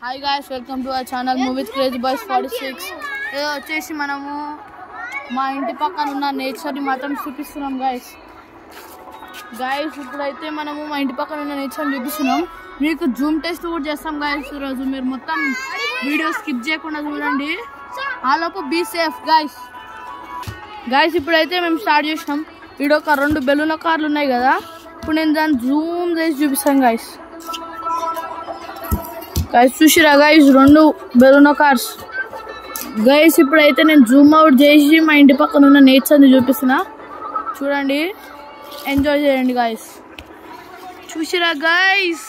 Hi guys, welcome to our channel movie with crazy boys 46. ఏదో వచ్చేసి మనము మా ఇంటి పక్కన ఉన్న నేచర్ని మాత్రం చూపిస్తున్నాం గాయ్స్. ఇప్పుడైతే మనము మా ఇంటి పక్కన ఉన్న నేచర్ని చూపిస్తున్నాం. మీకు జూమ్ టెస్ట్ కూడా చేస్తాం గాయ్స్. ఈరోజు మీరు మొత్తం వీడియో స్కిప్ చేయకుండా చూడండి. ఆలోపు బీ సేఫ్ గాయ్స్. ఇప్పుడైతే మేము స్టార్ట్ చేసినాం. ఇక్కడ ఒక 2 బెలూన్ కార్లు ఉన్నాయి కదా, ఇప్పుడు నేను దాన్ని జూమ్ చేసి చూపిస్తాను గాయ్స్. చూసిరా గాయ్స్, 2 బెలూన్ కార్స్ గాయ్స్. ఇప్పుడైతే నేను జూమ్ అవుట్ చేసి మా ఇంటి పక్కన ఉన్న నేచర్ని చూపిస్తున్నా. చూడండి, ఎంజాయ్ చేయండి గాయ్స్. చూసిరా గాయ్స్,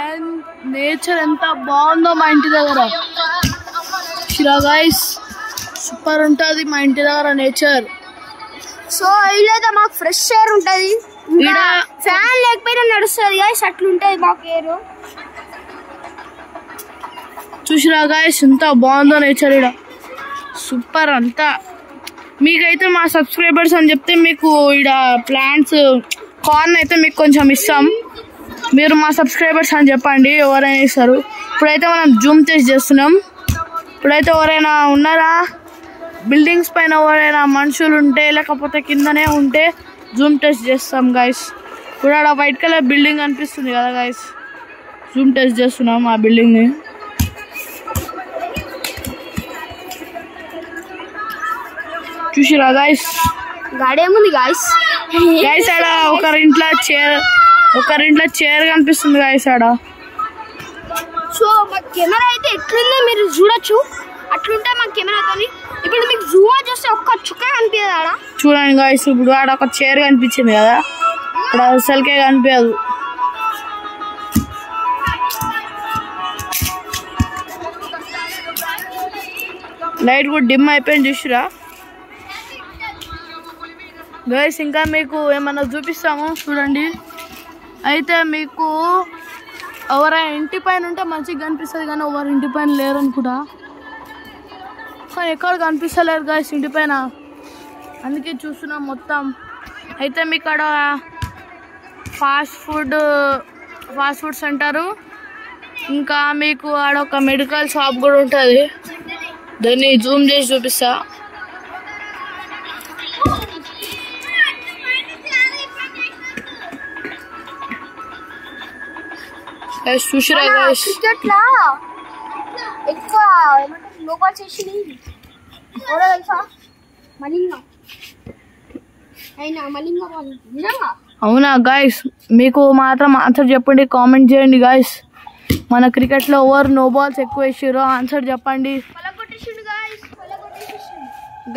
అండ్ నేచర్ ఎంత బాగుందో మా ఇంటి దగ్గర. చూసిరా గాయ్స్, సూపర్ ఉంటుంది మా ఇంటి దగ్గర నేచర్. సో ఇదైతే మాకు ఫ్రెష్ ఎయిర్ ఉంటుంది, ఫ్యాన్ లేకపోయినా నడుస్తుంది గాయ్స్, అట్లుంటుంది మాకు ఎయిర్. చూసిరా గాయ్స్, ఎంత బాగుందో నేచర్. ఇక్కడ సూపర్ అంతా. మీకైతే మా సబ్స్క్రైబర్స్ అని చెప్తే మీకు ఇక్కడ ప్లాంట్స్ కార్న్ అయితే మీకు కొంచెం ఇస్తాం. మీరు మా సబ్స్క్రైబర్స్ అని చెప్పండి, ఎవరైనా ఇస్తారు. ఇప్పుడైతే మనం జూమ్ టెస్ట్ చేస్తున్నాం. ఇప్పుడైతే ఎవరైనా ఉన్నారా, బిల్డింగ్స్ పైన ఎవరైనా మనుషులు ఉంటే లేకపోతే కిందనే ఉంటే జూమ్ టెస్ట్ చేస్తాం గాయ్స్. ఇప్పుడు అక్కడ వైట్ కలర్ బిల్డింగ్ అనిపిస్తుంది కదా గాయ్స్, జూమ్ టెస్ట్ చేస్తున్నాం ఆ బిల్డింగ్ని. చూసిరా గాయ్స్, గాడేముంది గాయ్స్. ఆడ ఒకరింట్లో చైర్ కనిపిస్తుంది గాయ్స్ ఆడ. సో మా కెమెరా అయితే ఎట్లుందో మీరు చూడొచ్చు. అట్లుంటే మా కెమెరాతో ఇప్పుడు మీకు జూమ్ చేస్తే ఒక్క చుక్క కనిపించదు ఆడ. చూడండి గాయ్స్, ఇప్పుడు ఆడ ఒక చైర్ కనిపించింది కదా, ఇప్పుడు అసలుకే కనిపించదు. లైట్ కూడా డిమ్ అయిపోయింది చూసిరా గైస్. ఇంకా మీకు ఏమన్నా చూపిస్తాము చూడండి. అయితే మీకు ఎవరైనా ఇంటి పైన ఉంటే మంచిగా కనిపిస్తుంది, కానీ ఎవరు ఇంటి పైన లేరు అనుకుంటా. కానీ ఎక్కడ కనిపిస్తలేరు గైస్ ఇంటి పైన, అందుకే చూస్తున్నాం మొత్తం. అయితే మీకు అక్కడ ఫాస్ట్ ఫుడ్ సెంటరు, ఇంకా మీకు ఆడ ఒక మెడికల్ షాప్ కూడా ఉంటుంది. దాన్ని జూమ్ చేసి చూపిస్తా. చూసిరా గాయ్స్, క్రికెట్లా ఎక్కువ లోపాలు చేసి తెలుసా, అవునా గాయ్స్? మీకు మాత్రం ఆన్సర్ చెప్పండి, కామెంట్ చేయండి గాయ్స్. మన క్రికెట్లో ఓవర్ నో బాల్స్ ఎక్కువ వేసారు, ఆన్సర్ చెప్పండి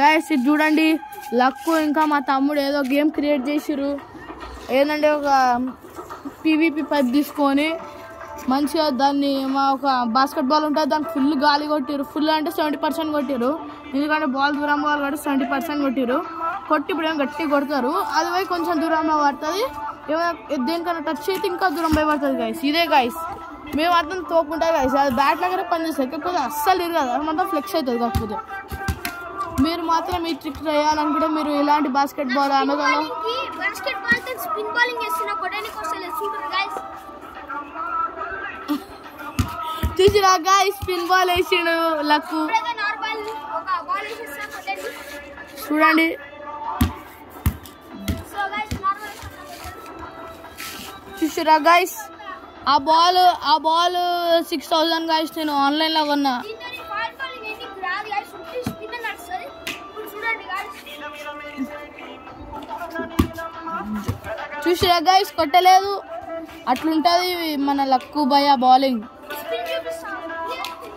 గాయ్స్. ఇది చూడండి, లక్కు ఇంకా మా తమ్ముడు ఏదో గేమ్ క్రియేట్ చేసిర్రు. ఏంటంటే ఒక పీవీపీ పైప్ తీసుకొని మంచిగా దాన్ని ఒక బాస్కెట్ బాల్ ఉంటుంది, దానికి ఫుల్ గాలి కొట్టిరు. ఫుల్ అంటే 70% కొట్టిరు, ఎందుకంటే బాల్ దూరం బాల్ కాబట్టి 70% కొట్టిరు. కొట్టి ఇప్పుడు ఏమో గట్టిగా కొడతారు, అది పోయి కొంచెం దూరంలో పడుతుంది. దేనికన్నా టచ్ అయితే ఇంకా దూరం పోయి పడుతుంది గాయస్. ఇదే గాయస్, మేము అర్థం తోకుంటాయి గాయస్. అది బ్యాట్ లాగానే పనిచేస్తుంది, కాకపోతే అస్సలు తిరగదు, అది మాత్రం ఫ్లెక్స్ అవుతుంది. కాకపోతే మీరు మాత్రం ఈ ట్రిక్ చేయాలనుకుంటే మీరు ఇలాంటి బాస్కెట్ బాల్ అమెజాన్లో స్పిన్ బౌలింగ్ చేస్తున్నా కొట్టడానికి వస్తలేదు చూడండి గాయ్స్. చూసిరా గాయ్స్, స్పిన్ బాల్ వేసిండు లక్కు. చూడండి చూసిరా గాయ్స్, ఆ బాల్ 6000 గాయ్స్. నేను ఆన్లైన్లో కొన్నా. చూసిరా గాయ్స్, కొట్టలేదు. అట్లుంటుంది మన లక్కు భయ బౌలింగ్.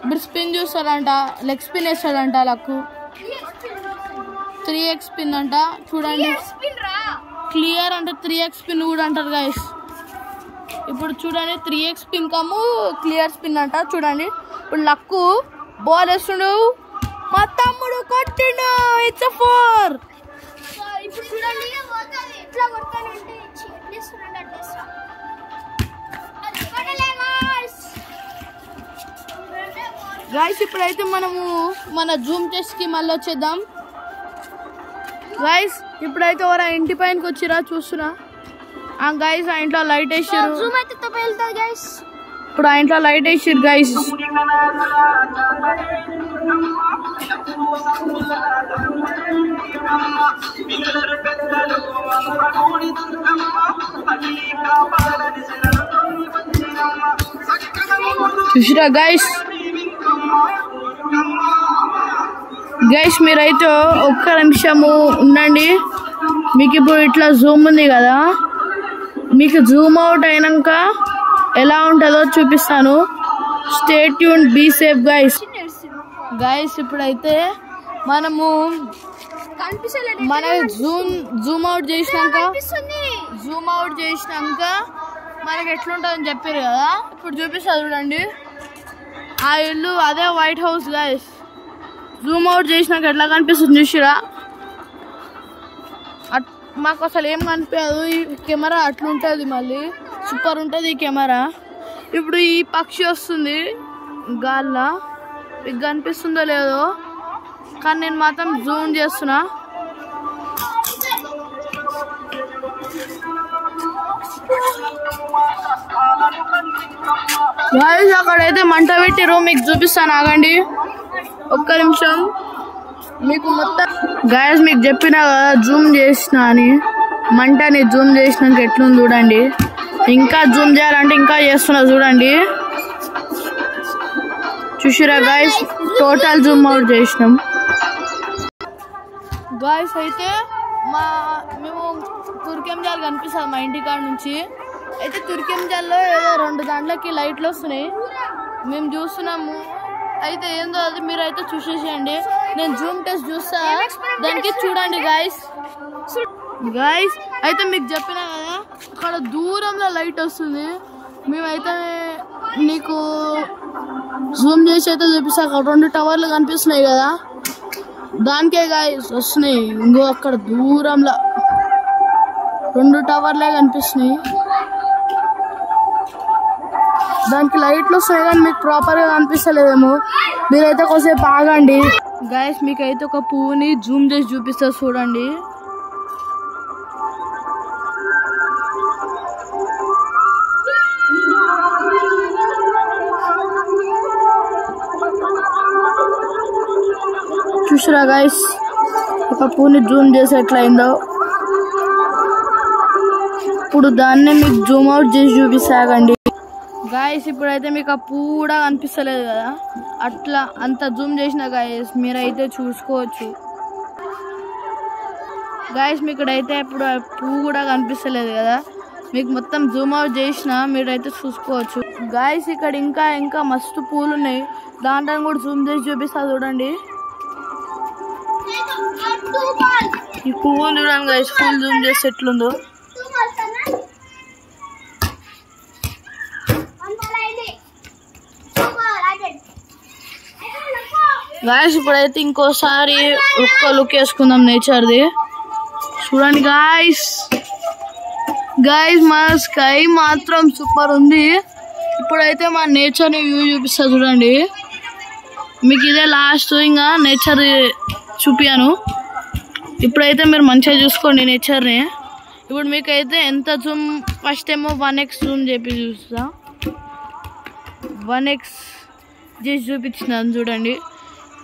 ఇప్పుడు స్పిన్ చూస్తాడంట, లెగ్ స్పిన్ వేస్తాడంట లక్కు. 3x స్పిన్ అంట. చూడండి, క్లియర్ అంటే 3x స్పిన్ కూడా అంటారు గాయస్. ఇప్పుడు చూడండి, 3x స్పిన్ కమ్ము క్లియర్ స్పిన్ అంట. చూడండి, ఇప్పుడు లక్కు బాల్ వేస్తుండు, మా తమ్ముడు కొట్టిండు. ఇట్స్ 4. ఇప్పుడు చూడండి ఎట్లా కొడతానంటే గాయస్. ఇప్పుడైతే మనము మన జూమ్ టెస్ట్కి మళ్ళీ వచ్చేద్దాం గాయస్. ఇప్పుడైతే ఎవరా ఇంటి పైనకి వచ్చిరా చూస్తున్నా. గైస్ ఆ ఇంట్లో లైట్ వేసారు. ఇప్పుడు ఆ ఇంట్లో లైట్ వేసిరు గైస్. చూసిరా గైస్. గైస్ మీరైతే ఒక్క నిమిషము ఉండండి. మీకు ఇప్పుడు ఇట్లా జూమ్ ఉంది కదా, మీకు జూమ్ అవుట్ అయినాక ఎలా ఉంటుందో చూపిస్తాను. Stay tune, be safe guys. Guys ఇప్పుడైతే మనము మన జూమ్ అవుట్ చేసినాక మనకి ఎట్లుంటుందని చెప్పారు కదా, ఇప్పుడు చూపిస్తా చూడండి. ఆ ఇల్లు అదే white house guys. Zoom out చేసినాక ఎట్లా కనిపిస్తుంది చూసిరా. మాకు అసలు ఏం కనిపించదు. ఈ కెమెరా అట్లుంటుంది, మళ్ళీ సూపర్ ఉంటుంది ఈ కెమెరా. ఇప్పుడు ఈ పక్షి వస్తుంది గాల్లో, మీకు కనిపిస్తుందో లేదో కానీ నేను మాత్రం జూమ్ చేస్తున్నా. గాయ్స్ అక్కడైతే మంట పెట్టిరు, మీకు చూపిస్తాను ఆగండి ఒక్క నిమిషం. మీకు మొత్తం గాయ్స్ మీకు చెప్పినా కదా జూమ్ చేసిన అని, మంటని జూమ్ చేసినాక ఎట్లుంది చూడండి. ఇంకా జూమ్ చేయాలంటే ఇంకా చేస్తున్నా చూడండి. చూసిరా గాయ్స్, టోటల్ జూమ్ అవుట్ చేసినాం గాయ్స్. అయితే మేము తుర్కెంజాల్ కనిపిస్తుంది మా ఇంటికాడ నుంచి. అయితే తుర్కెంజాల్లో ఏదో 2 దాంట్లోకి లైట్లు వస్తున్నాయి, మేము చూస్తున్నాము. అయితే ఏందో అది మీరైతే చూసేసేయండి. నేను జూమ్ టెస్ట్ చూస్తా, దానికి చూడండి గాయ్స్. అయితే మీకు చెప్పినా కదా అక్కడ దూరంలో లైట్ వస్తుంది. మేమైతే నీకు జూమ్ చేసి అయితే చూపిస్తా. అక్కడ 2 టవర్లు కనిపిస్తున్నాయి కదా, దానికే గాయ్స్ వస్తున్నాయి. ఇంకో అక్కడ దూరంలో 2 టవర్లే కనిపిస్తున్నాయి, దానికి లైట్లు వస్తాయి కానీ మీకు ప్రాపర్గా కనిపిస్తలేదేమో. మీరైతే కొద్దిసేపు ఆగండి గాయస్. మీకైతే ఒక పువ్వుని జూమ్ చేసి చూపిస్తా చూడండి. చూసిరా గాయస్, ఒక పువ్వుని జూమ్ చేసి ఎట్లయిందో. ఇప్పుడు దాన్ని మీకు జూమ్ అవుట్ చేసి చూపిస్తాగండి గాయస్. ఇప్పుడైతే మీకు ఆ పువ్వు కూడా కనిపిస్తలేదు కదా, అట్లా అంత జూమ్ చేసిన గాయస్ మీరైతే చూసుకోవచ్చు గాయస్. మీకు ఇక్కడైతే ఇప్పుడు ఆ పువ్వు కూడా కనిపిస్తలేదు కదా, మీకు మొత్తం జూమ్ అవుట్ చేసిన మీరైతే చూసుకోవచ్చు గాయస్. ఇక్కడ ఇంకా మస్తు పూలు ఉన్నాయి, దాంట్లో కూడా జూమ్ చేసి చూపిస్తా చూడండి. ఈ పువ్వుని చూడండి గాయస్, ఫుల్ జూమ్ చేసి ఎట్లుందో. గాయస్ ఇప్పుడైతే ఇంకోసారి ఒక్క లుక్ వేసుకుందాం నేచర్ది. చూడండి గాయస్, మా స్కై మాత్రం సూపర్ ఉంది. ఇప్పుడైతే మా నేచర్ని వ్యూ చూపిస్తా చూడండి. మీకు ఇదే లాస్ట్, ఇంకా నేచర్ చూపాను. ఇప్పుడైతే మీరు మంచిగా చూసుకోండి నేచర్ని. ఇప్పుడు మీకైతే ఎంత జూమ్, ఫస్ట్ ఏమో 1x జూమ్ చేపి చూస్తా. 1x చేసి చూపించినాను చూడండి.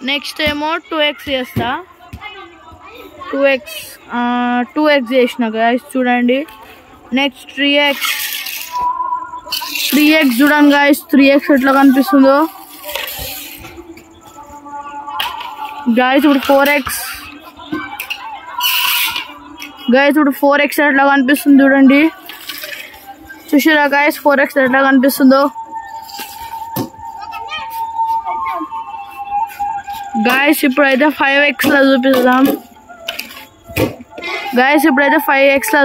నెక్స్ట్ ఏమో 2x చేస్తా. 2x చేసిన గాయస్ చూడండి. నెక్స్ట్ 3x చూడండి గాయస్, 3x ఎట్లా కనిపిస్తుందో గాయస్. ఇప్పుడు 4x గాయస్, ఇప్పుడు 4x ఎట్లా కనిపిస్తుంది చూడండి. చూసిరా గాయస్ 4x ఎట్లా కనిపిస్తుందో. గాయస్ ఇప్పుడైతే 5x లా చూపిస్తాం గాయస్. ఇప్పుడైతే 5x లా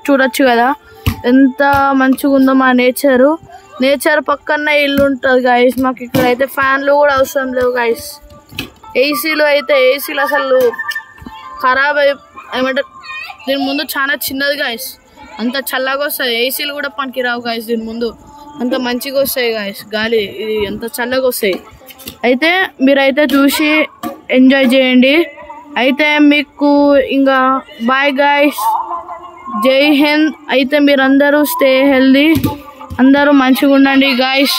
చూడొచ్చు కదా ఎంత మంచిగా ఉందో మా నేచర్ పక్కన ఇల్లు ఉంటుంది గాయస్. మాకు ఇక్కడైతే ఫ్యాన్లు కూడా అవసరం లేవు గాయస్. ఏసీలు అసలు ఖరాబ్ ఏమంటారు, దీని ముందు చాలా చిన్నది గాయస్, అంత చల్లగా వస్తుంది. ఏసీలు కూడా పనికి రావు గాయస్ దీని ముందు, అంత మంచిగా వస్తాయి గాయస్ గాలి, ఇది అంత చల్లగా వస్తాయి. అయితే మీరైతే చూసి ఎంజాయ్ చేయండి. అయితే మీకు ఇంకా బాయ్ గాయస్, జై హింద్. అయితే మీరందరూ స్టే హెల్దీ, అందరూ మంచిగా ఉండండి గాయ్స్.